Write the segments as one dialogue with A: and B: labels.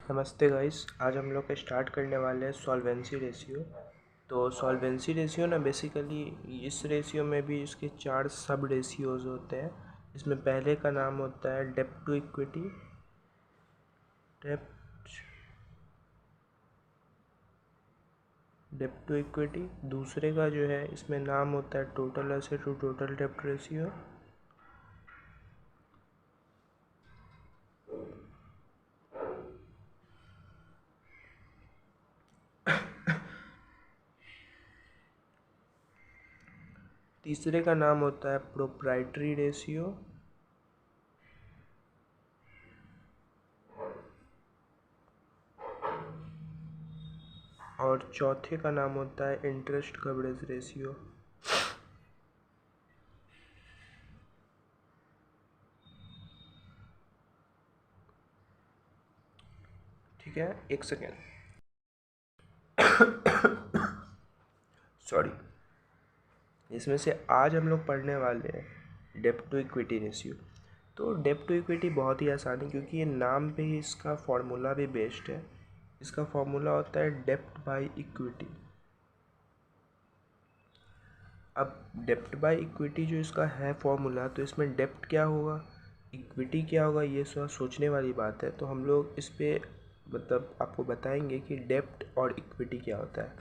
A: नमस्ते गाइस। आज हम लोग स्टार्ट करने वाले हैं सॉल्वेंसी रेशियो। तो सॉल्वेंसी रेशियो ना बेसिकली इस रेशियो में भी इसके 4 सब रेशियोज होते हैं। इसमें पहले का नाम होता है डेब्ट टू इक्विटी। डेब्ट टू इक्विटी दूसरे का जो है इसमें नाम होता है टोटल एसेट टू टोटल डेब्ट रेशियो। तीसरे का नाम होता है प्रोप्राइटरी रेशियो। और चौथे का नाम होता है इंटरेस्ट कवरेज रेशियो। ठीक है, एक सेकेंड। सॉरी। इसमें से आज हम लोग पढ़ने वाले हैं डेब्ट टू इक्विटी रेशियो। तो डेब्ट टू इक्विटी बहुत ही आसान है क्योंकि ये नाम पे ही इसका फॉर्मूला भी बेस्ड है। इसका फॉर्मूला होता है डेब्ट बाय इक्विटी। अब डेब्ट बाय इक्विटी जो इसका है फॉर्मूला, तो इसमें डेब्ट क्या होगा, इक्विटी क्या होगा, ये सोचने वाली बात है। तो हम लोग इस पे मतलब आपको बताएंगे कि डेब्ट और इक्विटी क्या होता है।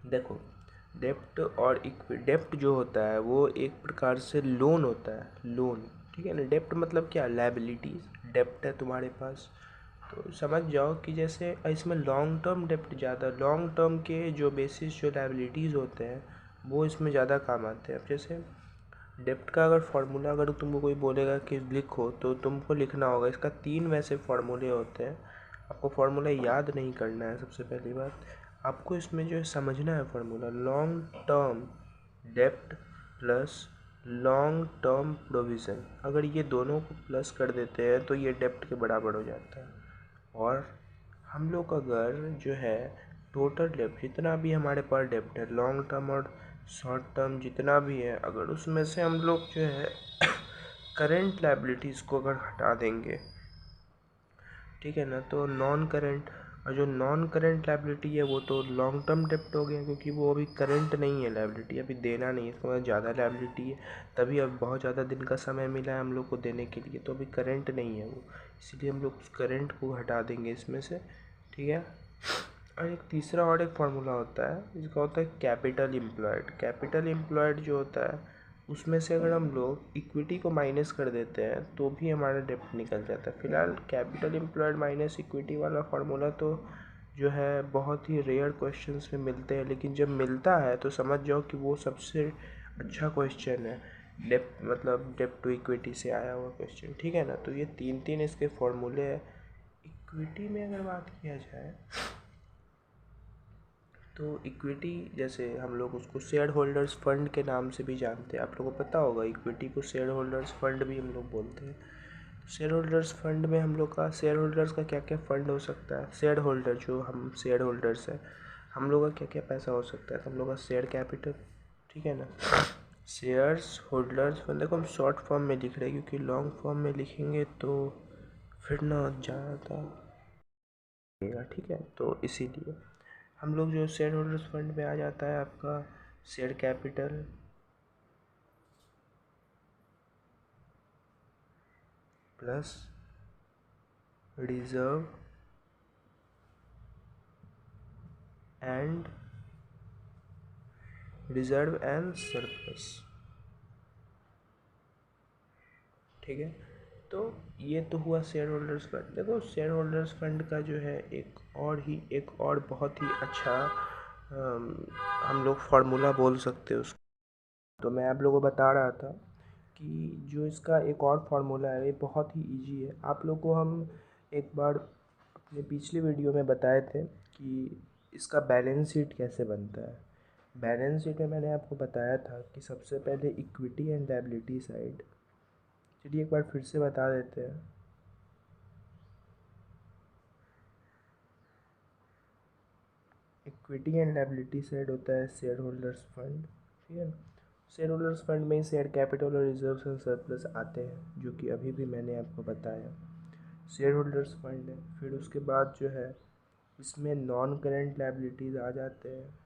A: देखो, डेप्ट जो होता है वो एक प्रकार से लोन होता है, लोन। ठीक है ना। डेप्ट मतलब क्या, लायबिलिटीज। डेप्ट है तुम्हारे पास तो समझ जाओ कि जैसे इसमें लॉन्ग टर्म डेप्ट ज़्यादा, लॉन्ग टर्म के जो बेसिस जो लायबिलिटीज़ होते हैं वो इसमें ज़्यादा काम आते हैं। अब जैसे डेप्ट का अगर फार्मूला अगर तुमको कोई बोलेगा कि लिखो, तो तुमको लिखना होगा। इसका 3 वैसे फार्मूले होते हैं। आपको फार्मूला याद नहीं करना है। सबसे पहली बात आपको इसमें जो है समझना है फार्मूला, लॉन्ग टर्म डेप्ट प्लस लॉन्ग टर्म प्रोविज़न। अगर ये दोनों को प्लस कर देते हैं तो ये डेप्ट के बराबर हो जाता है। और हम लोग अगर जो है टोटल डेप्ट जितना भी हमारे पास डेप्ट है, लॉन्ग टर्म और शॉर्ट टर्म जितना भी है, अगर उसमें से हम लोग जो है करेंट लायबिलिटीज़ को अगर हटा देंगे, ठीक है ना, तो नॉन करेंट, और जो नॉन करेंट लायबिलिटी है वो तो लॉन्ग टर्म डेप्ट हो गया क्योंकि वो अभी करेंट नहीं है लायबिलिटी, अभी देना नहीं है। इसका मतलब ज़्यादा लायबिलिटी है, तभी अब बहुत ज़्यादा दिन का समय मिला है हम लोग को देने के लिए, तो अभी करेंट नहीं है वो, इसलिए हम लोग उस करेंट को हटा देंगे इसमें से। ठीक है। और एक तीसरा और एक फार्मूला होता है जिसका होता है कैपिटल एम्प्लॉयड। कैपिटल एम्प्लॉयड जो होता है उसमें से अगर हम लोग इक्विटी को माइनस कर देते हैं तो भी हमारा डेप्ट निकल जाता है। फिलहाल कैपिटल एम्प्लॉयड माइनस इक्विटी वाला फार्मूला तो जो है बहुत ही रेयर क्वेश्चंस में मिलते हैं, लेकिन जब मिलता है तो समझ जाओ कि वो सबसे अच्छा क्वेश्चन है। डेप्ट मतलब डेप्ट टू इक्विटी से आया हुआ क्वेश्चन। ठीक है ना। तो ये तीन इसके फॉर्मूले हैं। इक्विटी में अगर बात किया जाए तो इक्विटी जैसे हम लोग उसको शेयर होल्डर्स फंड के नाम से भी जानते हैं। आप लोगों को पता होगा इक्विटी को शेयर होल्डर्स फंड भी हम लोग बोलते हैं। शेयर होल्डर्स फंड में हम लोग का शेयर होल्डर्स का क्या क्या फंड हो सकता है, शेयर होल्डर जो हम शेयर होल्डर्स हैं, हम लोग का क्या क्या पैसा हो सकता है। तो हम लोग का शेयर कैपिटल, ठीक है ना, शेयर्स होल्डर्स फंड। देखो हम शॉर्ट फॉर्म में लिख रहे हैं क्योंकि लॉन्ग फॉर्म में लिखेंगे तो फिर ना ज़्यादा, ठीक है, तो इसीलिए हम लोग जो शेयर होल्डर्स फंड में आ जाता है आपका share capital plus reserve and surplus. ठीक है। तो ये तो हुआ शेयर होल्डर्स फंड। देखो शेयर होल्डर्स फंड का जो है एक और बहुत ही अच्छा हम लोग फार्मूला बोल सकते हैं उसको। तो मैं आप लोगों को बता रहा था कि जो इसका एक और फार्मूला है ये बहुत ही इजी है। आप लोग को हम एक बार अपने पिछले वीडियो में बताए थे कि इसका बैलेंस शीट कैसे बनता है। बैलेंस शीट में मैंने आपको बताया था कि सबसे पहले इक्विटी एंड लायबिलिटी साइड, चलिए एक बार फिर से बता देते हैं। इक्विटी एंड लायबिलिटी साइड होता है शेयर होल्डर्स फंड। ठीक है। शेयर होल्डर्स फंड में शेयर कैपिटल और रिजर्व्स एंड सरप्लस आते हैं, जो कि अभी भी मैंने आपको बताया। शेयर होल्डर्स फंड है। फिर उसके बाद जो है इसमें नॉन करेंट लायबिलिटीज़ आ जाते हैं।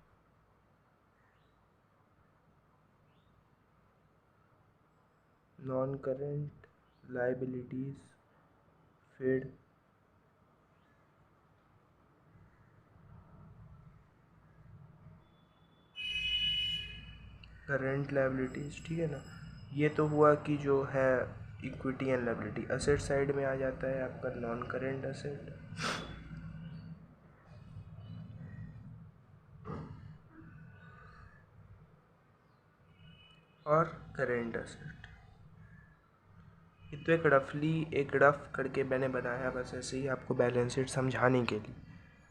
A: नॉन करेंट लायबिलिटीज़, फिर करेंट लायबिलिटीज़, ठीक है ना। ये तो हुआ कि जो है equity and liability. Asset side में आ जाता है आपका नॉन करेंट असेट और करेंट असेट। ये तो एक रफ करके मैंने बनाया बस ऐसे ही आपको बैलेंस शीट समझाने के लिए।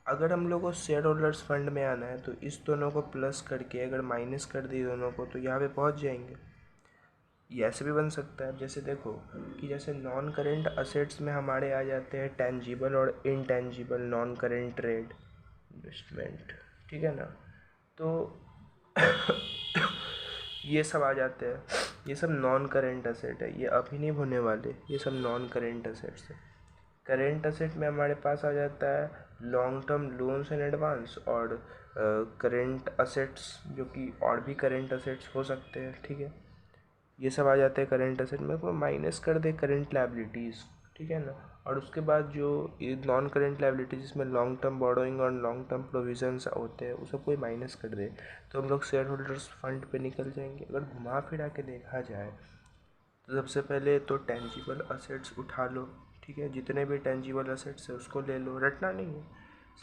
A: अगर हम लोग को शेयर होल्डर्स फंड में आना है तो इस दोनों को प्लस करके अगर माइनस कर दिए दोनों को तो यहाँ पे पहुँच जाएंगे। ये ऐसे भी बन सकता है, जैसे देखो कि जैसे नॉन करेंट असेट्स में हमारे आ जाते हैं टेंजिबल और intangible non current trade investment, ठीक है ना। तो ये सब आ जाते हैं, ये सब नॉन करेंट असेट है, ये अभी नहीं होने वाले, ये सब नॉन करेंट असेट्स है। करेंट असेट में हमारे पास आ जाता है long term loans and advance और करेंट असेट्स जो कि और भी करेंट असेट्स हो सकते हैं, ठीक है। ये सब आ जाते हैं करेंट असेट में, को माइनस कर दे करेंट लायबिलिटीज़, ठीक है ना। और उसके बाद जो ये नॉन करेंट लायबिलिटीज जिसमें लॉन्ग टर्म बोरोइंग और लॉन्ग टर्म प्रोविजंस होते हैं वो सब कोई माइनस कर दे तो हम लोग शेयर होल्डर्स फंड पे निकल जाएंगे। अगर घुमा फिरा के देखा जाए तो सबसे पहले तो टेंजिबल असेट्स उठा लो, ठीक है। जितने भी टेंजिबल असेट्स है उसको ले लो, रटना नहीं है,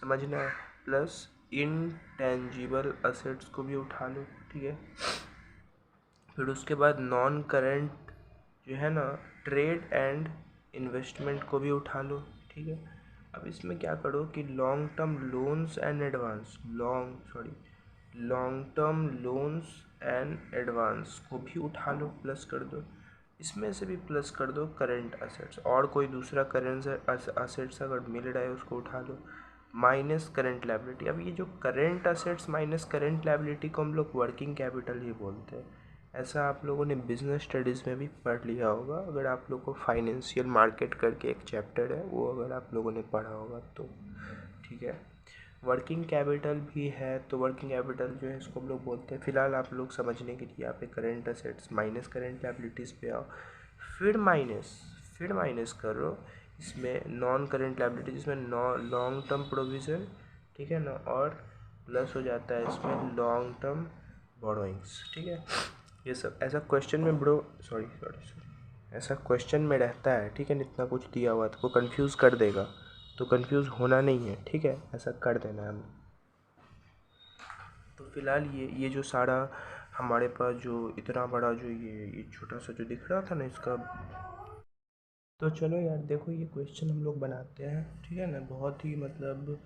A: समझना है। प्लस इनटेंजिबल असेट्स को भी उठा लो, ठीक है। फिर उसके बाद नॉन करेंट जो है ना ट्रेड एंड इन्वेस्टमेंट को भी उठा लो, ठीक है। अब इसमें क्या करो कि long term loans and advance long term loans and advance को भी उठा लो, प्लस कर दो। इसमें से भी प्लस कर दो करेंट असेट्स और कोई दूसरा करेंट असेट्स अगर मिल रहा है उसको उठा लो, माइनस करेंट लायबिलिटी। अब ये जो current assets minus current liability को हम लोग वर्किंग कैपिटल ही बोलते हैं। ऐसा आप लोगों ने बिजनेस स्टडीज़ में भी पढ़ लिया होगा, अगर आप लोग को फाइनेंशियल मार्केट करके एक चैप्टर है वो अगर आप लोगों ने पढ़ा होगा तो, ठीक है। वर्किंग कैपिटल भी है, तो वर्किंग कैपिटल जो है इसको हम लोग बोलते हैं। फ़िलहाल आप लोग समझने के लिए यहाँ पे current assets minus current liabilities पे आओ, फिर माइनस करो इसमें नॉन करेंट लायबिलिटी जिसमें लॉन्ग टर्म प्रोविज़न, ठीक है ना, और प्लस हो जाता है इसमें लॉन्ग टर्म बोरोइंग्स, ठीक है। ये सब ऐसा क्वेश्चन में ब्रो सॉरी ऐसा क्वेश्चन में रहता है, ठीक है। इतना कुछ दिया हुआ तो कंफ्यूज कर देगा, तो कंफ्यूज होना नहीं है, ठीक है, ऐसा कर देना है हमें। तो फिलहाल ये जो सारा हमारे पास जो इतना बड़ा जो ये छोटा सा जो दिख रहा था ना इसका, तो चलो यार देखो ये क्वेश्चन हम लोग बनाते हैं, ठीक है ना। बहुत ही मतलब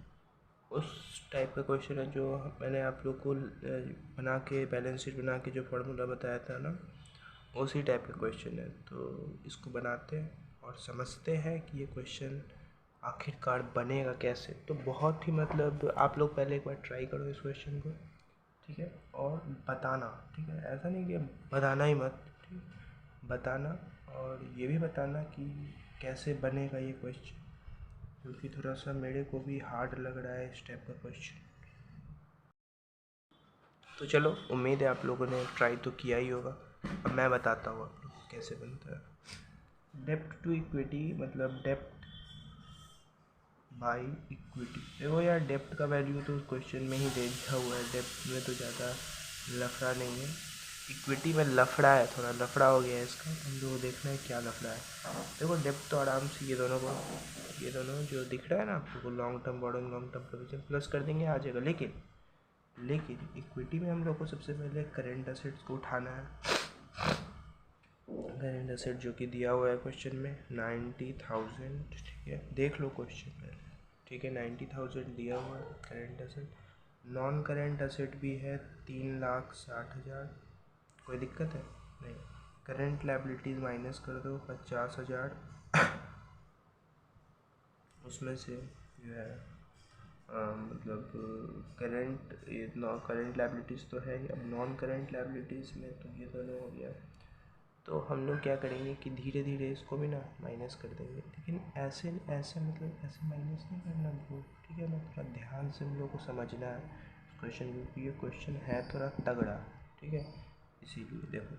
A: उस टाइप का क्वेश्चन है जो मैंने आप लोग को बना के बैलेंस शीट बना के जो फार्मूला बताया था ना उसी टाइप का क्वेश्चन है। तो इसको बनाते हैं और समझते हैं कि ये क्वेश्चन आखिरकार बनेगा कैसे। तो बहुत ही मतलब आप लोग पहले एक बार ट्राई करो इस क्वेश्चन को, ठीक है, और बताना, ठीक है। ऐसा नहीं कि बताना ही मत, ठीक, बताना और ये भी बताना कि कैसे बनेगा ये क्वेश्चन, क्योंकि थोड़ा सा मेरे को भी हार्ड लग रहा है इस टाइप का क्वेश्चन। तो चलो उम्मीद है आप लोगों ने ट्राई तो किया ही होगा। अब मैं बताता हूँ आप लोग को कैसे बनता है। डेप्ट टू इक्विटी मतलब डेप्ट बाई इक्विटी। देखो यार डेप्ट का वैल्यू तो क्वेश्चन में ही दे दिया हुआ है, डेप्ट में तो ज़्यादा लफड़ा नहीं है, इक्विटी में लफड़ा है, थोड़ा लफड़ा हो गया है इसका। हम लोग को देखना है क्या लफड़ा है। देखो डेप्ट तो आराम से ये दोनों जो दिख रहा है ना आप लोग को long term borrowing long term provision plus कर देंगे आ जाएगा। लेकिन इक्विटी में हम लोग को सबसे पहले करेंट असेट्स को उठाना है। करेंट असेट जो कि दिया हुआ है क्वेश्चन में 90,000, ठीक है, देख लो क्वेश्चन पहले, ठीक है। 90,000 दिया हुआ है current asset. Non current asset भी है 3,60,000, कोई दिक्कत है नहीं। करेंट लायबिलिटीज़ माइनस कर दो 50,000, उसमें से जो है मतलब करेंट लायबिलिटीज़ तो है ही। अब नॉन करेंट लायबिलिटीज़ में तो ये दोनों हो गया, तो हम लोग क्या करेंगे कि धीरे धीरे इसको भी ना माइनस कर देंगे, लेकिन ऐसे ऐसे मतलब ऐसे माइनस नहीं करना ब्रो, ठीक है ना। थोड़ा ध्यान से हम लोग को समझना है क्वेश्चन, क्योंकि ये क्वेश्चन है थोड़ा तगड़ा, ठीक है। इसीलिए देखो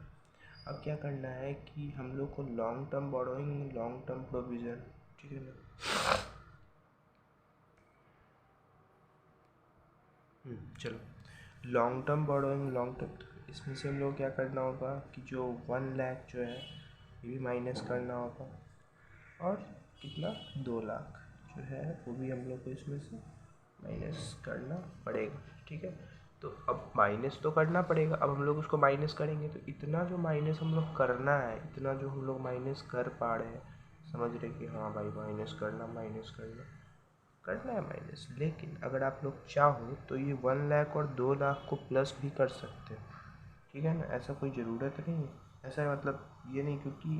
A: अब क्या करना है कि हम लोग को long term borrowing, long term provision, ठीक है ना। चलो long term borrowing, long term, इसमें से हम लोग क्या करना होगा कि जो 1 लाख जो है ये भी माइनस करना होगा, और कितना 2 लाख जो है वो भी हम लोग को इसमें से माइनस करना पड़ेगा, ठीक है। तो अब माइनस तो करना पड़ेगा, अब हम लोग उसको माइनस करेंगे तो इतना जो माइनस हम लोग करना है, इतना जो हम लोग माइनस कर पा रहे हैं, समझ रहे कि हाँ भाई माइनस करना करना है माइनस। लेकिन अगर आप लोग चाहो तो ये 1 लाख और 2 लाख को प्लस भी कर सकते हो, ठीक है ना। ऐसा कोई ज़रूरत नहीं है, ऐसा मतलब ये नहीं, क्योंकि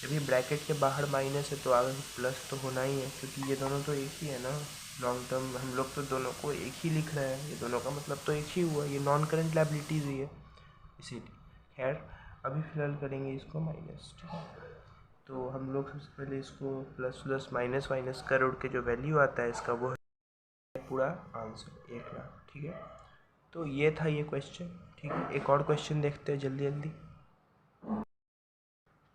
A: अभी ब्रैकेट के बाहर माइनस है तो आगे प्लस तो होना ही है, क्योंकि ये दोनों तो एक ही है ना। लॉन्ग टर्म हम लोग तो दोनों को एक ही लिख रहे हैं, ये दोनों का मतलब तो एक ही हुआ, ये नॉन करेंट लायबिलिटीज़ ही है इसीलिए। खैर अभी फ़िलहाल करेंगे इसको माइनस, ठीक है। तो हम लोग सबसे पहले इसको प्लस प्लस माइनस माइनस कर उड़ के जो वैल्यू आता है इसका वो है पूरा आंसर 1 लाख, ठीक है। तो ये था ये क्वेश्चन, ठीक है। एक और क्वेश्चन देखते हैं जल्दी जल्दी।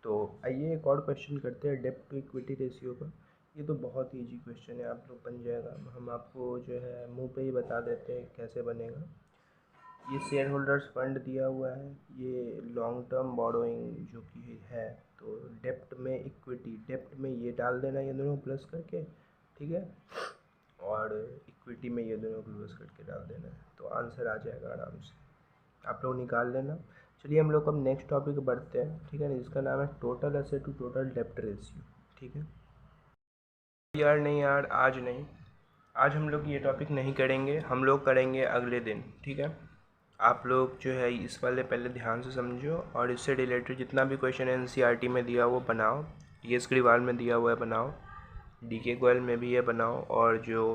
A: तो आइए एक और क्वेश्चन करते हैं डेब्ट टू इक्विटी रेशियो का। ये तो बहुत ईजी क्वेश्चन है, आप लोग बन जाएगा। हम आपको जो है मुंह पे ही बता देते हैं कैसे बनेगा। ये शेयर होल्डर्स फंड दिया हुआ है, ये लॉन्ग टर्म बोरोइंग जो कि है, तो डेप्ट में इक्विटी, डेप्ट में ये डाल देना ये दोनों प्लस करके, ठीक है, और इक्विटी में ये दोनों प्लस करके डाल देना है, तो आंसर आ जाएगा आराम से, आप लोग निकाल लेना। चलिए हम लोग अब नेक्स्ट टॉपिक बढ़ते हैं, ठीक है ना, जिसका नाम है टोटल एसेट टू टोटल डेप्ट रेशियो, ठीक है। यार नहीं यार, आज नहीं, आज हम लोग ये टॉपिक नहीं करेंगे, हम लोग करेंगे अगले दिन, ठीक है। आप लोग जो है इस वाले पहले ध्यान से समझो, और इससे रिलेटेड जितना भी क्वेश्चन एनसीईआरटी में दिया वो बनाओ, टीएस ग्रीवाल में दिया हुआ है बनाओ, डीके गोयल में भी ये बनाओ, और जो